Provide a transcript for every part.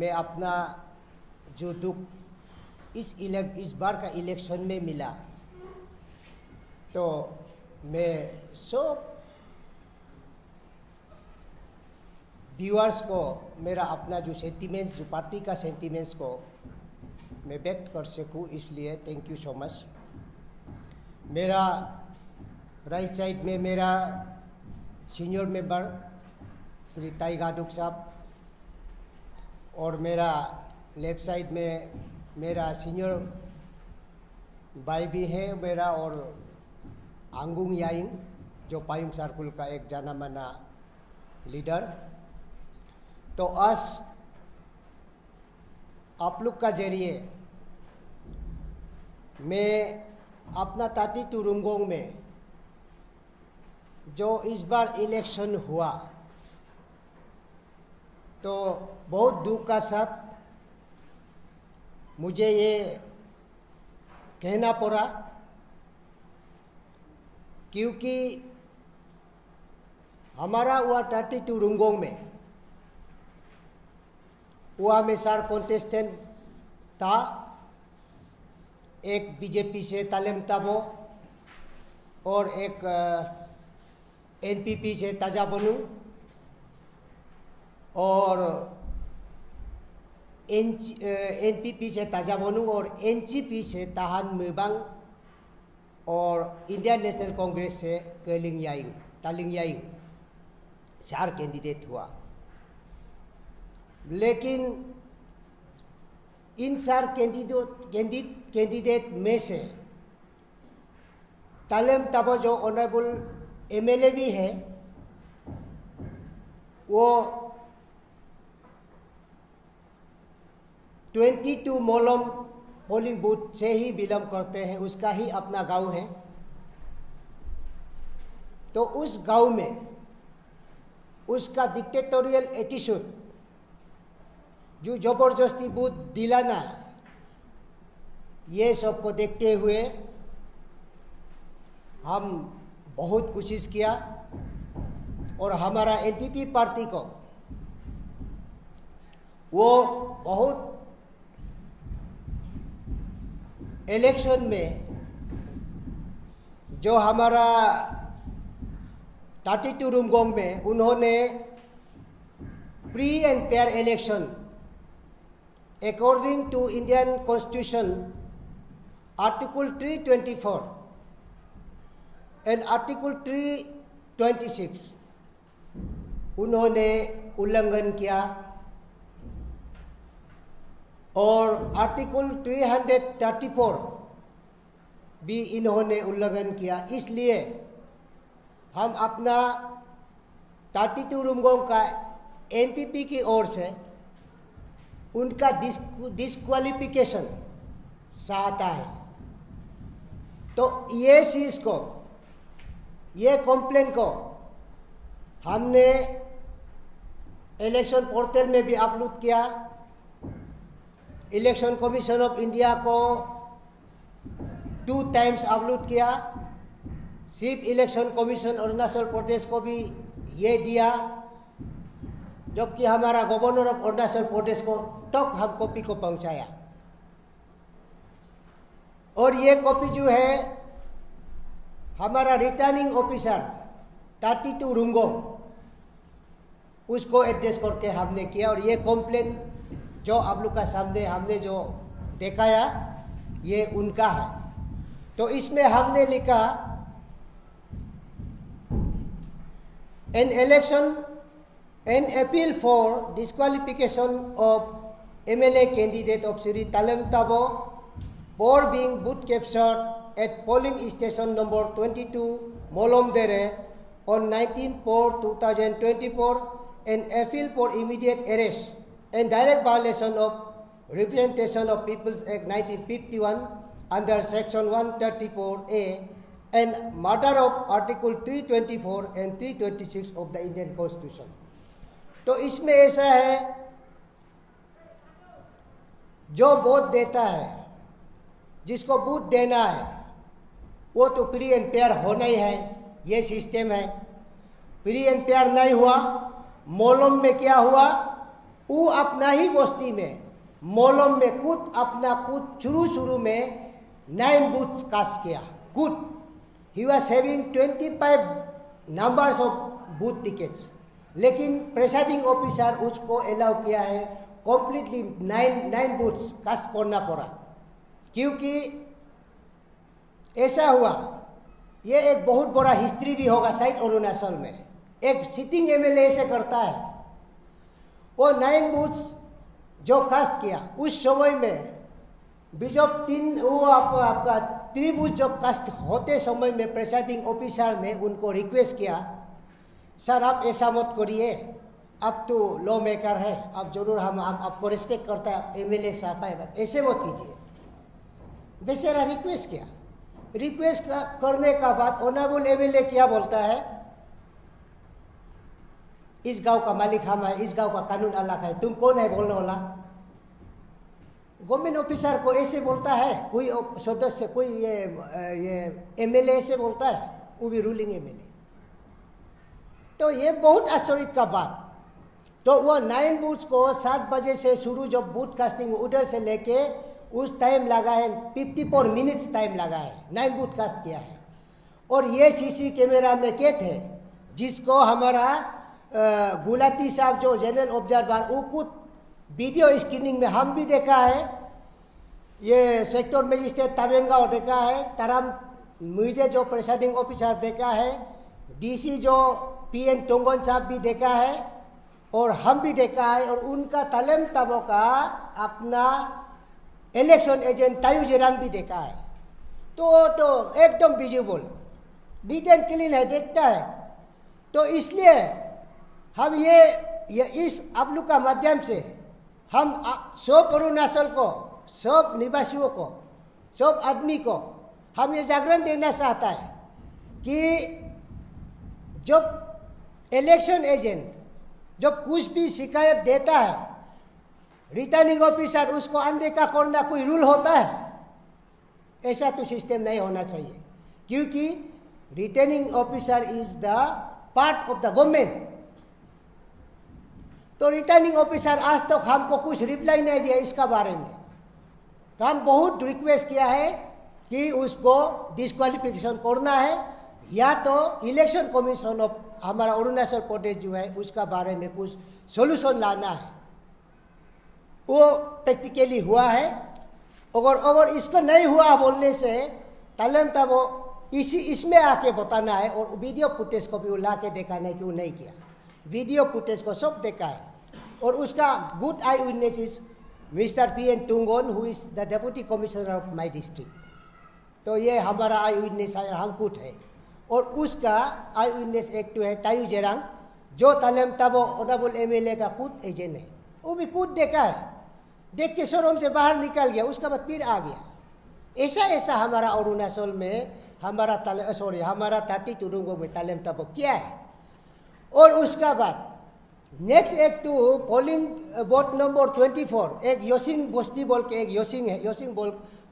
मैं अपना जो दुख इस बार का इलेक्शन में मिला, तो मैं सब व्यूअर्स को मेरा अपना जो सेंटिमेंट्स, जो पार्टी का सेंटिमेंट्स को मैं व्यक्त कर सकूं, इसलिए थैंक यू सो मच। मेरा राइट साइड में मेरा सीनियर मेंबर श्री ताई गाडुक साहब, और मेरा लेफ्ट साइड में मेरा सीनियर भाई भी है मेरा, और आंगुंग याइंग जो पायुम सर्कुल का एक जाना माना लीडर। तो आज आप लोग का जरिए मैं अपना ताती तुरुंगोंग में जो इस बार इलेक्शन हुआ, तो बहुत दुख का साथ मुझे ये कहना पड़ा, क्योंकि हमारा हुआ 32 रुंगोंग में हुआ में सार कॉन्टेस्टेंट था, एक बीजेपी से तालेम ताबो और एक एनपीपी से ताजा बनू और एनपीपी से ताजा बनू और एनसीपी से ताहान मेबांग और इंडियन नेशनल कांग्रेस से तालिंग याइंग 4 कैंडिडेट हुआ। लेकिन इन 4 कैंडिडेट में से तालेम ताबो जो ऑनरेबल एमएलए भी है, वो 22 मोलम पोलिंग बूथ से ही बिलोंग करते हैं, उसका ही अपना गांव है। तो उस गांव में उसका डिक्टेटोरियल एटीट्यूड, जो जबरदस्ती बूथ दिलाना, ये सब को देखते हुए हम बहुत कोशिश किया और हमारा एनपीपी पार्टी को वो बहुत इलेक्शन में जो हमारा 32 रुंगोंग में उन्होंने free and fair election according to Indian constitution article 324 and article 326 उन्होंने उल्लंघन किया, और आर्टिकल 334 भी इन्होंने उल्लंघन किया। इसलिए हम अपना 32 रुंगोंग का एनपीपी की ओर से उनका डिस्क्वालिफिकेशन चाहता है। तो ये चीज को, ये कंप्लेन को हमने इलेक्शन पोर्टल में भी अपलोड किया, इलेक्शन कमीशन ऑफ इंडिया को 2 टाइम्स अपलोड किया, chief election commission Arunachal Pradesh को भी ये दिया, जबकि हमारा गवर्नर ऑफ अरुणाचल प्रदेश को तक हम कॉपी को पहुंचाया। और ये कॉपी जो है हमारा रिटर्निंग ऑफिसर 32 रुंगोंग उसको एड्रेस करके हमने किया, और ये कंप्लेन जो आप लोग का सामने हमने जो दिखाया ये उनका है। तो इसमें हमने लिखा, an appeal for disqualification of MLA candidate of Sri Talem Tabo for being booth captured at polling station number 22 Molomdere on 19/4/2024, an appeal for immediate arrest and direct violation of Representation of People's Act 1951 under Section 134A and murder of Article 324 and 326 of the Indian Constitution। तो इसमें ऐसा है, जो vote देता है, जिसको vote देना है, वो तो फ्री एंड फेयर होना ही है, ये सिस्टम है। फ्री एंड फेयर नहीं हुआ, मोलम में क्या हुआ, वो अपना ही बस्ती में मोलम में खुद शुरू में 9 बूथ्स कास्ट किया खुद। He was having 25 numbers of booth tickets, लेकिन प्रेसाइडिंग ऑफिसर उसको अलाउ किया है कम्प्लीटली 9 बूथ्स कास्ट करना पड़ा। क्योंकि ऐसा हुआ, ये एक बहुत बड़ा हिस्ट्री भी होगा शायद अरुणाचल में, एक सिटिंग एमएलए ऐसे करता है। वो 9 बूथ्स जो कास्ट किया उस समय में भी जब आपका त्रिभुज जब कास्ट होते समय में प्रेसाइडिंग ऑफिसर ने उनको रिक्वेस्ट किया, सर आप ऐसा मत करिए, आप तो लॉ मेकर है, आप जरूर हम आपको रिस्पेक्ट करता है, एमएलए साहब है, ऐसे मत कीजिए। बेचारा रिक्वेस्ट किया, रिक्वेस्ट करने का बाद ऑनरेबल एमएलए क्या बोलता है, इस गांव का मालिक हम है, इस गांव का कानून अलग है, तुम कौन है बोलने वाला। गवर्नमेंट ऑफिसर को ऐसे बोलता है, कोई सदस्य कोई ये एमएलए ऐसे बोलता है, वो भी रूलिंग एमएलए। तो ये बहुत आश्चर्य का बात। तो वो 9 बूथ को 7 बजे से शुरू, जब बूथ कास्टिंग उधर से लेके उस टाइम लगा है 54 मिनट्स टाइम लगा है, 9 बूथ कास्ट किया है। और ये सीसी कैमरा में कैद है, जिसको हमारा गुलाटी साहब जो जनरल ऑब्जर्वर वो खुद वीडियो स्क्रीनिंग में हम भी देखा है, ये सेक्टर मजिस्ट्रेट ताबेंगाव देखा है, ताराम मुझे जो प्रेसाइडिंग ऑफिसर देखा है, डीसी जो पीएन टोंगन साहब भी देखा है, और हम भी देखा है, और उनका तलेम तबो का अपना इलेक्शन एजेंट तायू जेरांग भी देखा है। तो एकदम विजिबल नीट एंड क्लीन है, देखता है। तो इसलिए हम ये इस आप लोग का माध्यम से हम सब अरुणाचल को, सब निवासियों को, सब आदमी को हम ये जागरण देना चाहता है कि जब इलेक्शन एजेंट जब कुछ भी शिकायत देता है, रिटर्निंग ऑफिसर उसको अनदेखा करना कोई रूल होता है? ऐसा तो सिस्टम नहीं होना चाहिए, क्योंकि returning officer is the part of the government. तो रिटर्निंग ऑफिसर आज तक हमको कुछ रिप्लाई नहीं दिया इसका बारे में। तो हम बहुत रिक्वेस्ट किया है कि उसको डिस्क्वालिफिकेशन करना है, या तो इलेक्शन कमीशन ऑफ हमारा अरुणाचल प्रदेश जो है उसका बारे में कुछ सोल्यूशन लाना है। वो प्रैक्टिकली हुआ है, अगर इसको नहीं हुआ बोलने से तालेम तब वो इसमें आके बताना है, और वीडियो फुटेज को भी ला के दिखाना है कि वो नहीं किया। वीडियो फुटेज को सब देखा है, और उसका good eye witness is mister PN Tungan, who is the deputy commissioner of my district. तो ये हमारा आई विटनेस है, हम खुद है। और उसका आई विटनेस एक्ट है तायू जेरांग, जो तालेम तबो ऑनरेबल एमएलए का खुद एजेंट है, वो भी खुद देखा है, देख के शोरूम से बाहर निकल गया, उसका बाद फिर आ गया। ऐसा हमारा अरुणाचल में हमारा 30 टुडुंगो में तालेम तबो क्या है। और उसका बाद नेक्स्ट एक तो पोलिंग बूथ नंबर 24, एक योसिंग बस्ती बोल के एक योसिंग है,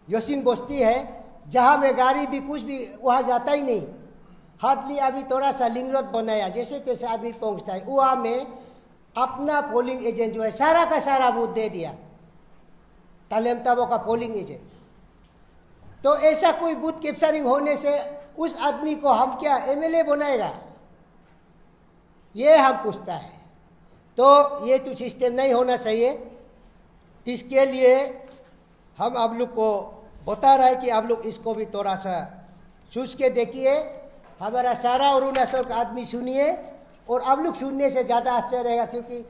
योसिंग बस्ती है, जहाँ में गाड़ी भी कुछ भी वहाँ जाता ही नहीं। हार्डली अभी थोड़ा सा लिंक रोड बनाया, जैसे तैसे आदमी पहुँचता है। वहाँ में अपना पोलिंग एजेंट जो है सारा का सारा बूथ दे दिया, तालेम तबो का पोलिंग एजेंट। तो ऐसा कोई बूथ कैप्चरिंग होने से उस आदमी को हम क्या एमएलए बनाएगा, ये हम पूछता है। तो ये तो सिस्टम नहीं होना चाहिए। इसके लिए हम आप लोग को बता रहा है कि आप लोग इसको भी थोड़ा सा सोच के देखिए। हमारा सारा अरुणाचल का आदमी सुनिए, और आप लोग सुनने से ज़्यादा आश्चर्य रहेगा, क्योंकि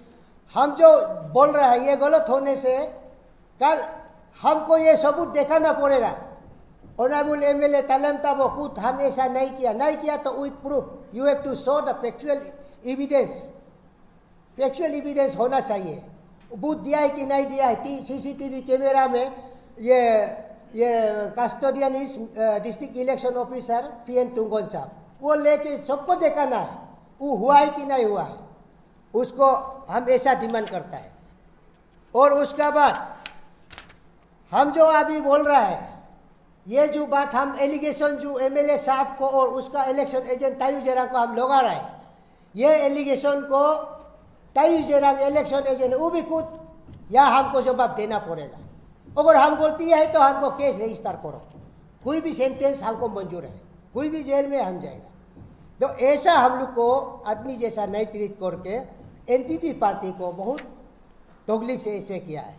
हम जो बोल रहे हैं ये गलत होने से कल हमको ये सबूत दिखाना पड़ेगा। ऑनरेबल एमएलए तालेम तबो खुद हम ऐसा नहीं किया तो with proof you have to show the factual evidence होना चाहिए। बूथ दिया है कि नहीं दिया है, सीसीटीवी कैमरा में ये custodian is district election officer PN Tungan साहब, वो लेके सबको दिखाना है वो हुआ है कि नहीं हुआ है, उसको हम ऐसा डिमांड करता है। और उसका बाद हम जो अभी बोल रहा है, ये जो बात हम एलिगेशन जो एमएलए साहब को और उसका इलेक्शन एजेंट तायू जेरांग को हम लगा रहे हैं, ये एलिगेशन को ताई जेरांग इलेक्शन एजेंट वो भी खुद या हमको जवाब देना पड़ेगा। अगर हम गलती है तो हमको केस रजिस्टर करो, कोई भी सेंटेंस हमको मंजूर है, कोई भी जेल में हम जाएगा। तो ऐसा हम लोग को आदमी जैसा नहीं ट्रीट करके एनपीपी पार्टी को बहुत तकलीफ से ऐसे किया है।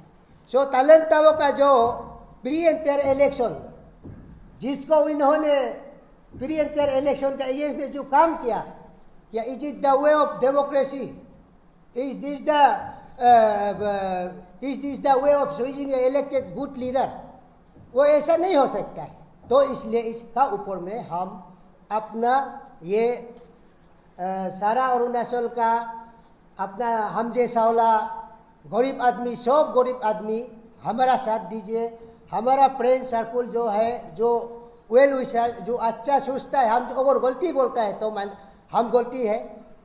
सो तालेम ताबो का जो प्री एंड फेयर इलेक्शन, जिसको इन्होंने प्री एंड फेयर इलेक्शन का एजेंट में जो काम किया, क्या is it the way of democracy, is this the way of choosing elected good leader, वो ऐसा नहीं हो सकता है। तो इसलिए इसका ऊपर में हम अपना ये सारा अरुणाचल का अपना हम जैसा वाला गरीब आदमी, सब गरीब आदमी हमारा साथ दीजिए। हमारा फ्रेंड सर्कुल जो है, जो वेल विशर, जो अच्छा सोचता है, हम अगर गलती बोलता है तो हम गलती है,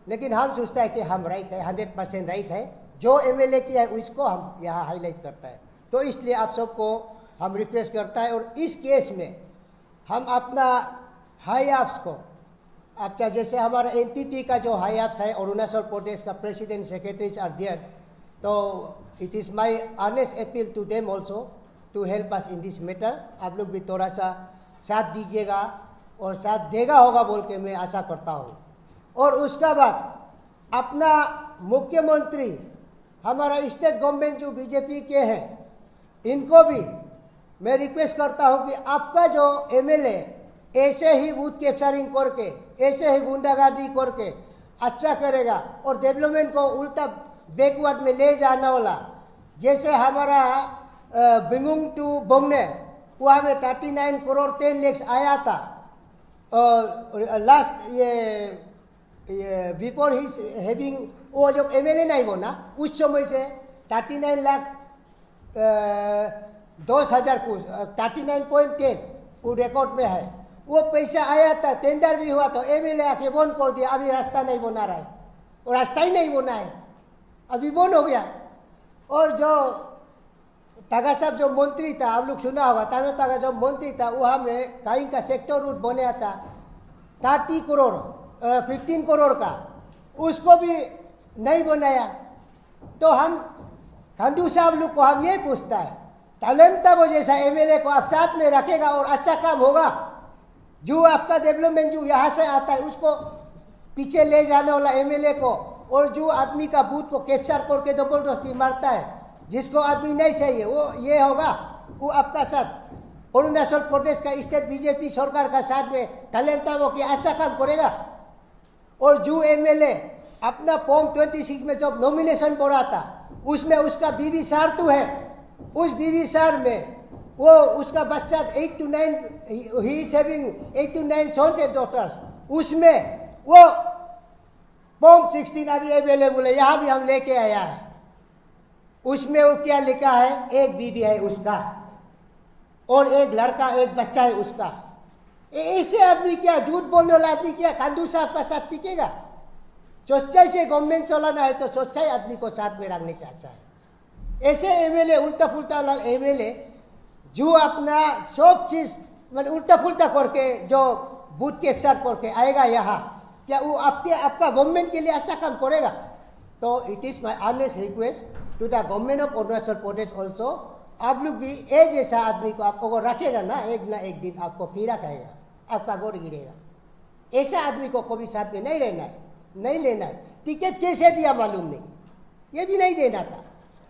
लेकिन हम सोचता है कि हम राइट है, 100% राइट है। जो एमएलए किया है उसको हम यहाँ हाईलाइट करता है। तो इसलिए आप सबको हम रिक्वेस्ट करता है। और इस केस में हम अपना हाई अप्स को, अच्छा जैसे हमारा एनपीपी का जो हाई अप्स है अरुणाचल प्रदेश का प्रेसिडेंट सेक्रेटरीज आर देयर, तो it is my earnest appeal to them also to help us in this matter. आप लोग भी थोड़ा सा साथ दीजिएगा और साथ देगा होगा बोल के मैं आशा करता हूँ। और उसका बाद अपना मुख्यमंत्री, हमारा स्टेट गवर्नमेंट जो बीजेपी के हैं, इनको भी मैं रिक्वेस्ट करता हूँ कि आपका जो एमएलए ऐसे ही बूथ कैप्चरिंग करके, ऐसे ही गुंडागर्दी करके अच्छा करेगा और डेवलपमेंट को उल्टा बैकवर्ड में ले जाने वाला, जैसे हमारा बिंगुंग टू बोंगने वहाँ में 39 करोड़ 10 लाख आया था लास्ट ये बिफोर हिज हैविंग, वो जब एमएलए नहीं बना उस समय से 39 लाख 10,000 कुछ 39.10 वो रिकॉर्ड में है। वो पैसा आया था, टेंडर भी हुआ, तो एमएलए आके बंद कर दिया। अभी रास्ता नहीं बना रहा है, और रास्ता ही नहीं बना है, अभी बंद हो गया। और जो तागा साहब जो मंत्री था, आप लोग सुना होगा, तामे तागा जो मंत्री था, वो हमें कहीं का सेक्टर रूट बनाया था 30 करोड़ 15 करोड़ का, उसको भी नहीं बनाया। तो हम खंडू साहब लोग को हम ये पूछता है, तालेम ताबो जैसा एमएलए को आप साथ में रखेगा और अच्छा काम होगा। जो आपका डेवलपमेंट जो यहाँ से आता है उसको पीछे ले जाने वाला एमएलए को, और जो आदमी का बूथ को कैप्चर करके जबरदस्ती मारता है, जिसको आदमी नहीं चाहिए, वो ये होगा, वो आपका साथ अरुणाचल प्रदेश का स्टेट बीजेपी सरकार का साथ में तालेम ताबो की अच्छा काम करेगा। और जो एमएलए अपना फॉर्म 26 में जब नॉमिनेशन पड़ा था, उसमें उसका बीवी सार तो है, उस बीवी सार में वो उसका बच्चा 8 to 9 he is having 8 to 9 sons and daughters, उसमें वो फॉर्म 16 अभी अवेलेबल है, यहाँ भी हम लेके आया है। उसमें वो क्या लिखा है, एक बीवी है उसका और एक लड़का एक बच्चा है उसका। ऐसे आदमी क्या, झूठ बोलने वाला आदमी क्या खांडू साहब का साथ टिकेगा? सच्चाई से गवर्नमेंट चलाना है तो सच्चाई आदमी को साथ में रखने चाहता है। ऐसे एमएलए उल्टा पुल्टा वाला एमएलए जो अपना सब चीज मतलब उल्टा पुल्टा करके जो बूथ कैप्चर करके आएगा यहाँ, क्या वो आपका गवर्नमेंट के लिए अच्छा काम करेगा? तो it is my earnest request to the government of Arunachal Pradesh also, आप लोग भी ए जैसा आदमी को आपको अगर रखेगा ना एक दिन आपको कीड़ा खाएगा, आपका गोड़ गिरेगा। ऐसा आदमी को कभी साथ में नहीं रहना है, नहीं लेना है। टिकट कैसे दिया मालूम नहीं, ये भी नहीं देना था।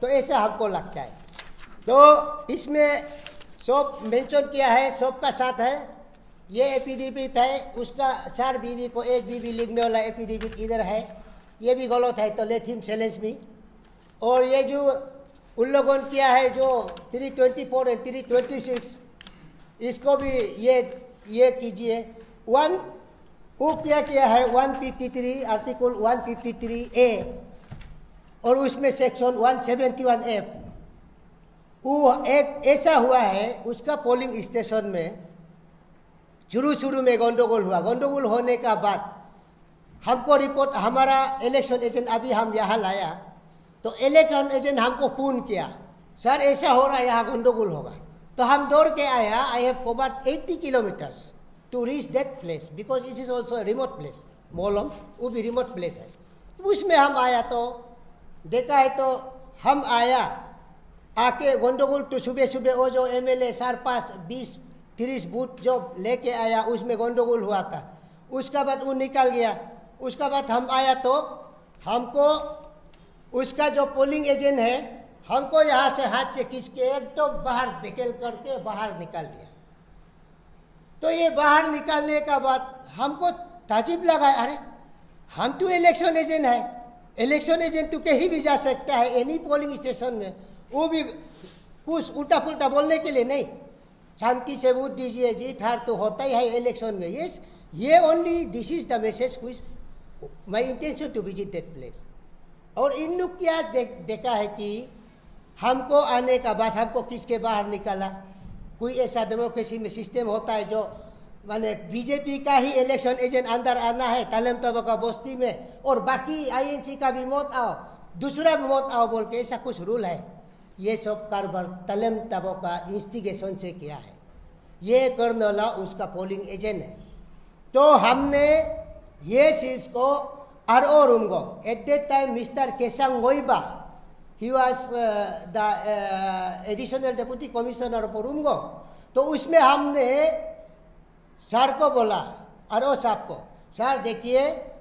तो ऐसा हमको लगता है। तो इसमें सब मेंशन किया है, सबका साथ है। ये एफिडेविट है, उसका 4 बीवी को 1 बीवी लिखने वाला एफिडेविट इधर है, ये भी गलत है, तो लेट हिम चैलेंज मी। और ये जो उल्लंघन किया है जो 324 और 326, इसको भी ये कीजिए। वो क्या किया है 153 आर्टिकल 153A और उसमें सेक्शन 171F। वो एक ऐसा हुआ है, उसका पोलिंग स्टेशन में शुरू में गंडगोल हुआ। गंडगोल होने का बाद हमको रिपोर्ट, हमारा इलेक्शन एजेंट अभी हम यहाँ लाया, तो इलेक्शन एजेंट हमको फोन किया, सर ऐसा हो रहा है, यहाँ गंडगोल होगा। तो हम दौड़ के आया। I have covered 80 kilometres to reach that place because it is also remote place. Molam वो भी रिमोट प्लेस है। तो उसमें हम आया तो देखा है तो हम आया आके गंडगोल तो सुबह सुबह वो जो एमएलए 4-5-20-30 बूथ जो लेके आया उसमें गंडगोल हुआ था। उसका बाद वो निकल गया। उसका बाद हम आया तो हमको उसका जो पोलिंग एजेंट है हमको यहाँ से हाथ से खींच के एक तो बाहर धकेल करके बाहर निकाल दिया। तो ये बाहर निकालने का बाद हमको ताजुब लगा, अरे हम तो इलेक्शन एजेंट है, इलेक्शन एजेंट तो कहीं भी जा सकता है एनी पोलिंग स्टेशन में, वो भी कुछ उल्टा पुल्टा बोलने के लिए नहीं, शांति से वोट दीजिए, जीत हार तो होता ही है इलेक्शन में। ये only this is the message which my intention to visit that place. और इन लोग क्या देखा है कि हमको आने का बाद हमको किसके बाहर निकाला। कोई ऐसा डेमोक्रेसी में सिस्टम होता है जो माने बीजेपी का ही इलेक्शन एजेंट अंदर आना है तालम तबो का बस्ती में और बाकी आईएनसी का भी मत आओ, दूसरा भी मत आओ बोल के, ऐसा कुछ रूल है। ये सब कारोबार तालम तबो का इंस्टिगेशन से किया है। ये करने वाला उसका पोलिंग एजेंट है। तो हमने ये चीज को RO. Rungo at that time mister Kesang Goiba, he was the additional deputy commissioner of Rungo. तो उसमें हमने सर को बोला, आर.ओ. साहब को, सर देखिए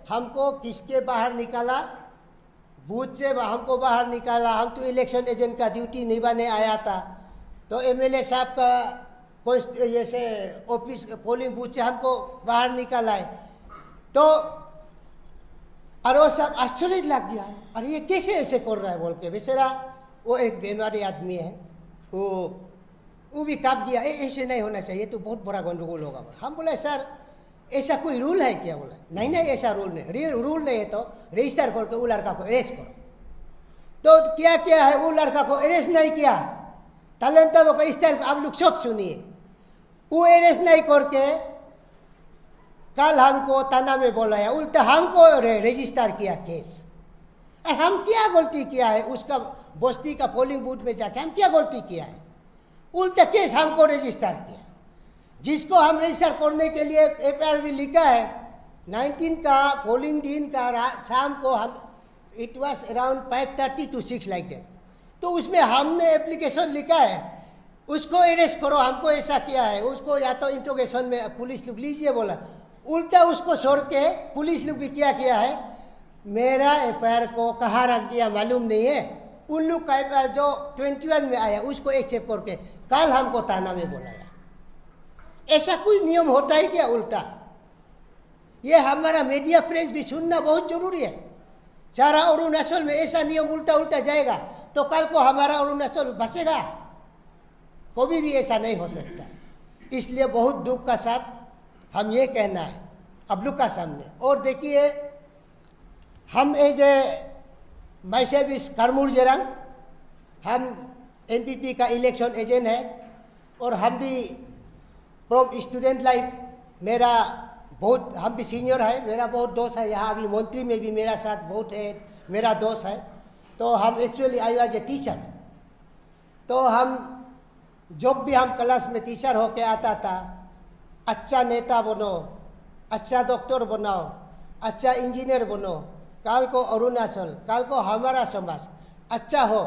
हमको किसके बाहर निकाला, बूथ से हमको बाहर निकाला, हम तो इलेक्शन एजेंट का ड्यूटी निभाने आया था। तो एमएलए साहब का जैसे ऑफिस पोलिंग बूथ से हमको बाहर निकाला है। तो आर.ओ. साहब आश्चर्य लग गया, अरे ये कैसे ऐसे कर रहा है बोल के। बेचारा वो एक बीमारी आदमी है, वो भी कांप गया, ऐसे नहीं होना चाहिए, तो बहुत बड़ा गंडगोल होगा। हम बोले सर ऐसा कोई रूल है क्या? बोला नहीं नहीं ऐसा रूल नहीं, रूल नहीं है तो रजिस्टर करके वो लड़का को अरेस्ट करो। तो क्या क्या है, वो लड़का को अरेस्ट नहीं किया, तालम तबो का स्टाइल आप लोग सब सुनिए। वो अरेस्ट नहीं करके कल हमको थाना में बुलाया, उल्टा हमको रजिस्टर किया केस। हम क्या गलती किया है उसका बस्ती का पोलिंग बूथ में जाके हम क्या गलती किया है? उल्टा केस हमको रजिस्टर किया, जिसको हम रजिस्टर करने के लिए एफआईआर भी लिखा है। 19 का पोलिंग दिन का शाम को हम it was around 5:30 to 6 like that. तो उसमें हमने एप्लीकेशन लिखा है उसको अरेस्ट करो, हमको ऐसा किया है, उसको या तो इंट्रोगेशन में पुलिस लोग लीजिए बोला। उल्टा उसको छोड़ के पुलिस लोग भी क्या किया है, मेरा एफआईआर को कहाँ रख दिया मालूम नहीं है, उन लोग का एफआईआर जो 21 में आया उसको एक्सेप्ट करके कल हमको थाना में बुलाया। ऐसा कोई नियम होता है क्या उल्टा? ये हमारा मीडिया फ्रेंड्स भी सुनना बहुत जरूरी है। सारा अरुणाचल में ऐसा नियम उल्टा उल्टा जाएगा तो कल को हमारा अरुणाचल बचेगा? कभी भी ऐसा नहीं हो सकता। इसलिए बहुत दुख का साथ हम ये कहना है अब लोग का सामने। और देखिए हम एज ए मैसेल्फ इज करमुर जेरंग, हम एनपीपी का इलेक्शन एजेंट है और हम भी फ्रॉम स्टूडेंट लाइफ, मेरा बहुत हम भी सीनियर है, मेरा बहुत दोस्त है यहाँ अभी मंत्री में भी मेरा साथ बहुत है, मेरा दोस्त है। तो हम actually I was a teacher. तो हम जब भी हम क्लास में टीचर होके आता था, अच्छा नेता बनो, अच्छा डॉक्टर बनाओ, अच्छा इंजीनियर बनो, कल को अरुणाचल, कल को हमारा समाज अच्छा हो,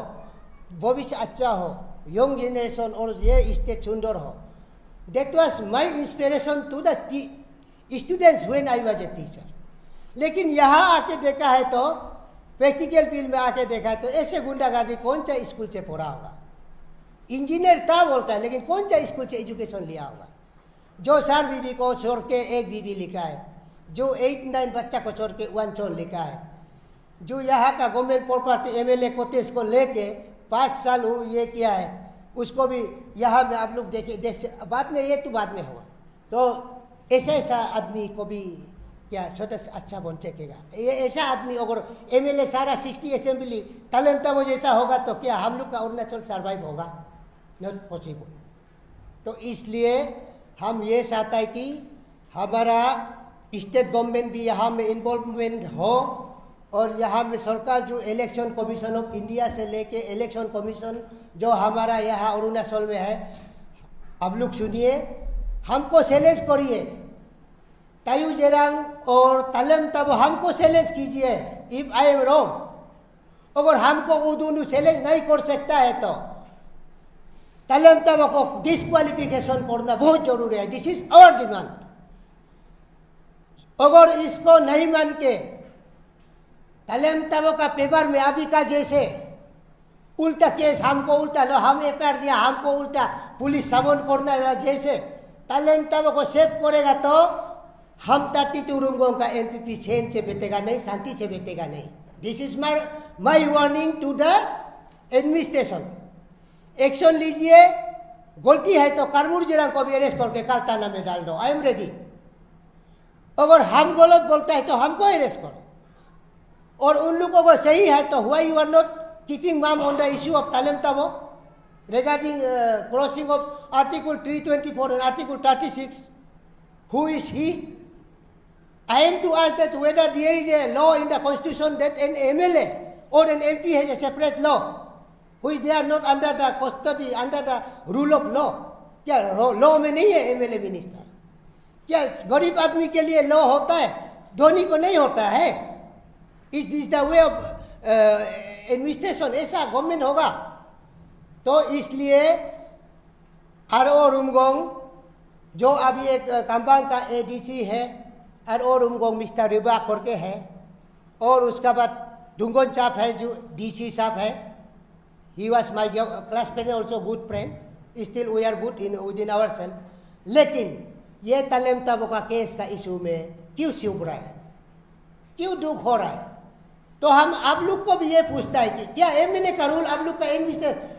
भविष्य अच्छा हो, यंग जनरेशन और ये स्टेट सुंदर हो। That was my inspiration to the students when I was a teacher. लेकिन यहाँ आके देखा है तो प्रैक्टिकल फील्ड में आके देखा है तो ऐसे गुंडागर्दी कौन सा स्कूल से पढ़ा होगा? इंजीनियर था बोलता है लेकिन कौन सा स्कूल से एजुकेशन लिया होगा? जो 4 बीबी को छोड़ के 1 बीबी लिखा है, जो 8-9 बच्चा को छोड़ के 1 चोर लिखा है, जो यहाँ का गवर्नमेंट प्रॉपर्टी एमएलए कोटेज को लेके 5 साल ये किया है, उसको भी यहाँ में आप लोग देख बाद में, ये तो बाद में होगा। तो ऐसा आदमी को भी क्या छोटा सा अच्छा बन सकेगा? ये ऐसा आदमी अगर एमएलए सारा 60 असेंबली तालम तबो जैसा होगा तो क्या हम लोग का अरुणाचल सर्वाइव होगा? Not possible. तो इसलिए हम ये चाहता है कि हमारा स्टेट गवर्नमेंट भी यहाँ में इन्वॉल्वमेंट हो और यहाँ में सरकार जो इलेक्शन कमीशन ऑफ इंडिया से लेके इलेक्शन कमीशन जो हमारा यहाँ अरुणाचल में है, अब लोग सुनिए, हमको चैलेंज करिए, तायू जेरंग और तालम तबो हमको चैलेंज कीजिए इफ आई एम रॉन्ग, अगर हमको वो दोनों चैलेंज नहीं कर सकता है तो तालेम ताबो को डिस्क्वालिफिकेशन करना बहुत जरूरी है। This is our demand. अगर इसको नहीं मान के तालेम ताबो का पेपर में अभी का जैसे उल्टा केस हमको उल्टा लो, हम एफआईआर दिया हमको उल्टा पुलिस समन करना जैसे तालेम ताबो को सेव करेगा तो हम 32 रुंगों का एमपीपी चैन से बैठेगा नहीं, शांति से बैठेगा नहीं। This is my warning to the administration. Action लीजिए, गलती है तो कारमूर जिला को भी अरेस्ट करके कालताना में डाल दो। I am ready. अगर हम गलत बोलता है तो हमको अरेस्ट करो, और उन लोगों को सही है तो why you are not keeping mum on the issue of Talem Tabo regarding crossing of Article 324 and Article 36. Who is he? I am to ask that whether there is a law in the constitution that an MLA or an MP has a separate law, which they are not under the custody, under the rule of law. क्या law में नहीं है MLA minister? क्या गरीब आदमी के लिए law होता है, धोनी को नहीं होता है? Is this the way of administration? ऐसा गवर्नमेंट होगा? तो इसलिए आरओ रुमगोंग जो अभी एक काम्बांग का एडीसी है, आरओ रुमगोंग मिस्टर रिबा करके है, और उसका बाद डुंगन साहब है जो डीसी साहब है। He was my classmate also good friend, still we are good in with in our self. लेकिन ये तालेम ताबो का केस का इशू में क्यों चुप रहा है, क्यों दुख हो रहा है? तो हम आप लोग को भी ये पूछता है कि क्या एमएलए का रूल आप लोग का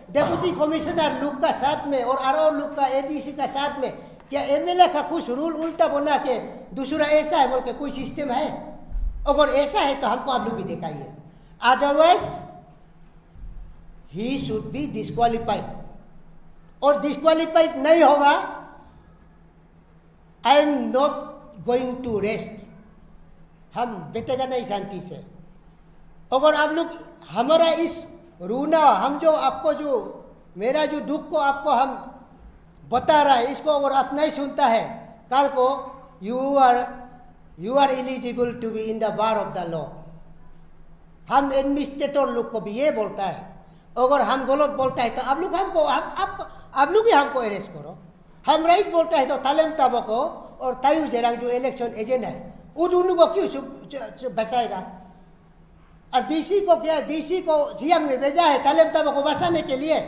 डेप्यूटी कमिश्नर लोग का साथ में और आरओ लोग का एडीसी का साथ में क्या एमएलए का कुछ रूल उल्टा बना के दूसरा ऐसा है बोल के कोई सिस्टम है? अगर ऐसा है तो हमको आप लोग भी दिखाइए, otherwise he should be disqualified. और डिस्क्वालिफाइड नहीं होगा, I am not going to rest. हम बैठेगा नहीं शांति से। अगर आप लोग हमारा इस रूना, हम जो आपको जो मेरा जो दुख को आपको हम बता रहा है, इसको अगर आप नहीं सुनता है, कल को you are eligible to be in the bar of the law. हम एडमिनिस्ट्रेटर लोग को भी ये बोलता है, अगर हम गलत बोलता है तो आप लोग हमको आप लोग ही हमको अरेस्ट करो। हम राइट बोलता है तो तालेम ताबो को और तायू जेरांग जो इलेक्शन एजेंट है वो दोनों को क्यों बचाएगा? और डीसी को क्या, डीसी को सीएम में भेजा है तालेम ताबो को बचाने के लिए?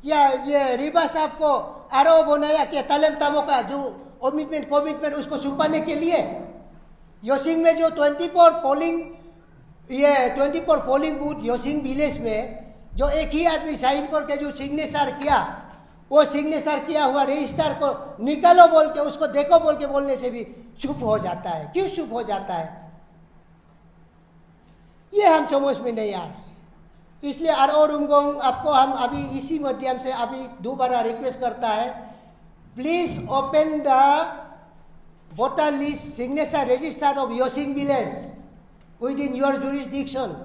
क्या ये रिबा साहब को आरओ बनाया क्या तालेम ताबो का जो कमिटमेंट उसको छुपाने के लिए? योसिंग में जो 24 पोलिंग बूथ योसिंग विलेज में जो एक ही आदमी साइन करके जो सिग्नेचर किया, वो सिग्नेचर किया हुआ रजिस्टर को निकालो बोल के, उसको देखो बोल के बोलने से भी चुप हो जाता है। क्यों चुप हो जाता है? ये हम समझ में नहीं आ रहा। इसलिए आरओ रुमगोंग आपको हम अभी इसी माध्यम से अभी दोबारा रिक्वेस्ट करता है, please open the voter list signature register of Yosing village within your jurisdiction.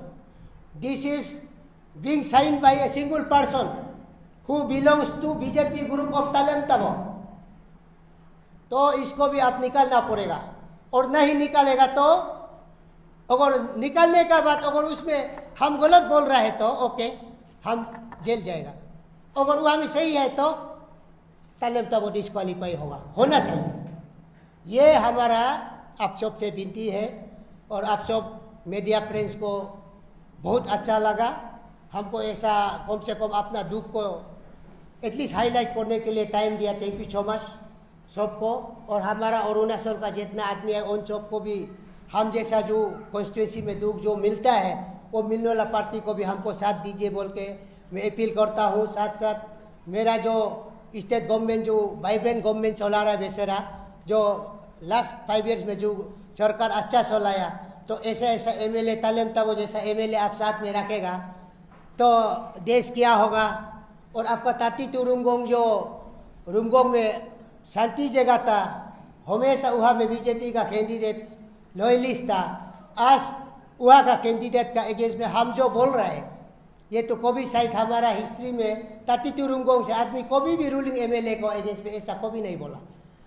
This is being signed by a single person who belongs to BJP group of Talem Tabo. तो इसको भी आप निकालना पड़ेगा, और नहीं निकालेगा तो अगर निकालने का बाद अगर उसमें हम गलत बोल रहे हैं तो ओके, हम जेल जाएगा। अगर वो हमें सही है तो तालेम ताबो डिस्क्वालीफाई होना चाहिए। ये हमारा आप सब से विनती है, और आप सब मीडिया फ्रेंड्स को बहुत अच्छा लगा। हमको ऐसा कम से कम अपना दुख को एटलीस्ट हाईलाइट करने के लिए टाइम दिया। थैंक यू सो मच सबको। और हमारा अरुणाचल का जितना आदमी है उन सबको भी हम जैसा जो कॉन्स्टिट्यूंसी में दुख जो मिलता है वो मिलने वाला पार्टी को भी हमको साथ दीजिए बोल के मैं अपील करता हूँ। साथ साथ मेरा जो स्टेट गवर्नमेंट जो वाइब्रेंट गवर्नमेंट चला रहा है बेचारा, जो लास्ट 5 ईयर्स में जो सरकार अच्छा चलाया, तो ऐसा एमएलए तालेम ताबो जैसा एमएलए आप साथ में रखेगा तो देश क्या होगा। और आपका 32 रुमगोंग जो रुमगोंग में शांति जगह था, हमेशा वहाँ में बीजेपी का कैंडिडेट लॉयलिस्ट था। आज वहाँ का कैंडिडेट का अगेंस्ट में हम जो बोल रहे हैं, ये तो कभी शायद हमारा हिस्ट्री में 32 रुमगोंग से आदमी कभी भी रूलिंग एमएलए को अगेंस्ट में ऐसा कभी नहीं बोला।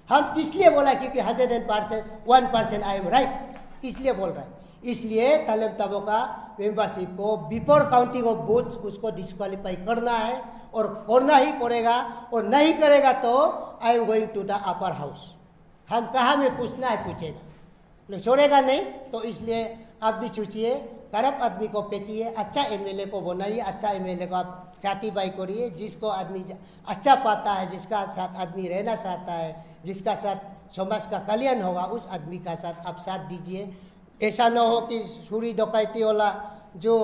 हम इसलिए बोला क्योंकि 101% आई एम राइट, इसलिए बोल रहे हैं। इसलिए तालम ताबो का मेंबरशिप को बिफोर काउंटिंग ऑफ वोट्स उसको डिस्क्वालीफाई करना है और करना ही पड़ेगा, और नहीं करेगा तो I am going to the upper house. हम कहाँ में पूछना है पूछेगा, छोड़ेगा नहीं। तो इसलिए आप भी सोचिए, करप्ट आदमी को पेटिए, अच्छा एमएलए को बनाइए, अच्छा एमएलए को आप साथीबाई करिए, जिसको आदमी अच्छा पाता है, जिसका साथ आदमी रहना चाहता है, जिसका साथ समाज का कल्याण होगा, उस आदमी का साथ आप साथ दीजिए। ऐसा न हो कि चोरी डकैती वाला जो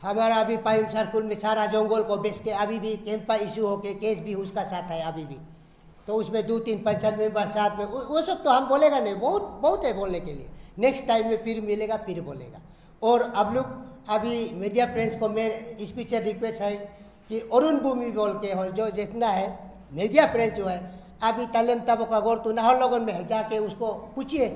हमारा अभी पाइम सर्कुल में सारा जंगल को बेच के अभी भी कैंपा इशू होके केस भी उसका साथ है अभी भी, तो उसमें 2-3 पंचायत मेंबर साथ में, वो सब तो हम बोलेगा नहीं, बहुत है बोलने के लिए। नेक्स्ट टाइम में फिर मिलेगा, फिर बोलेगा। और आप लोग अभी मीडिया फ्रेंड्स को मेरे स्पेशल रिक्वेस्ट है कि अरुण भूमि बोल के और जो जितना है मीडिया फ्रेंड्स जो है, अभी तालम ताबो का गौर तो नाहर लोगन में है, जाके उसको पूछिए।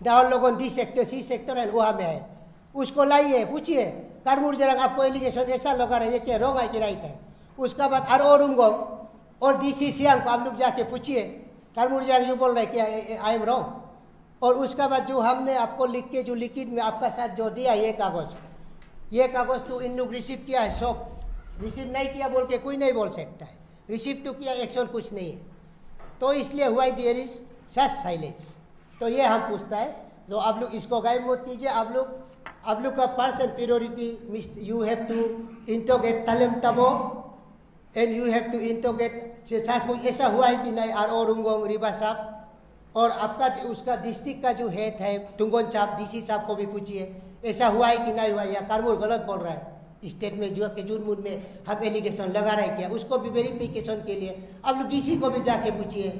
नाहर लोगन डी सेक्टर सी सेक्टर है वहाँ में है, उसको लाइए, पूछिए कारमुर जरा आपको एलिगेशन ऐसा लगा रहा है कि रॉन्ग है कि राइट है। उसका बाद अरुणगम और डीसी सियांग को आप लोग जाके पूछिए, कारमुर जरा जो बोल रहे हैं कि आई एम रॉन्ग। और उसका बाद जो हमने आपको लिख के जो लिखित में आपका साथ जो दिया ये कागज तो इन लोग रिसीव किया है, सब रिसीव नहीं किया बोल के कोई नहीं बोल सकता है, रिसीव तो किया, एक्शन कुछ नहीं है। तो इसलिए हुआ देयर इज सच साइलेंस। तो ये हम पूछता है, तो आप लोग इसको गायब मत कीजिए। आप लोग का person priority, you have to interrogate Talem Tabo and you have to interrogate ऐसा हुआ है कि नहीं और उंगोंग रिबा साहब, और आपका उसका डिस्ट्रिक्ट का जो हेड है टुंगन साहब, डीसी साहब को भी पूछिए ऐसा हुआ है कि नहीं हुआ, या कारमुर गलत बोल रहा है। स्टेट में जो के जून मून में हम एलिगेशन लगा रहे क्या, उसको भी वेरिफिकेशन के लिए आप लोग डीसी को भी जाके पूछिए।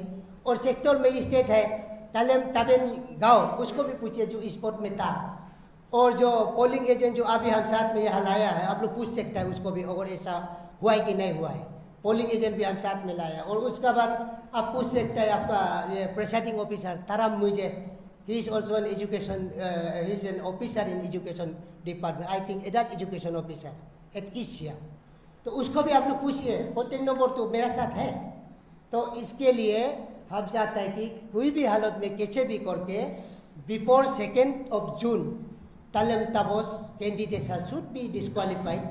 और सेक्टर में स्टेट है तालेम ताबेन गाँव, उसको भी पूछिए जो स्पोर्ट में था। और जो पोलिंग एजेंट जो अभी हम साथ में यहाँ लाया है, आप लोग पूछ सकते हैं उसको भी, अगर ऐसा हुआ है कि नहीं हुआ है। पोलिंग एजेंट भी हम साथ में लाया। और उसका बाद आप पूछ सकते हैं आपका ये प्रेसाइडिंग ऑफिसर ताराम मुझे, he is also an education, he is an officer in education department, I think adult education officer eight east. तो उसको भी आप लोग पूछिए, कॉन्टेक्ट नंबर तो मेरा साथ है। तो इसके लिए हम चाहते हैं कि कोई भी हालत में कैसे भी करके before 2 June Talem Tabos candidates should be disqualified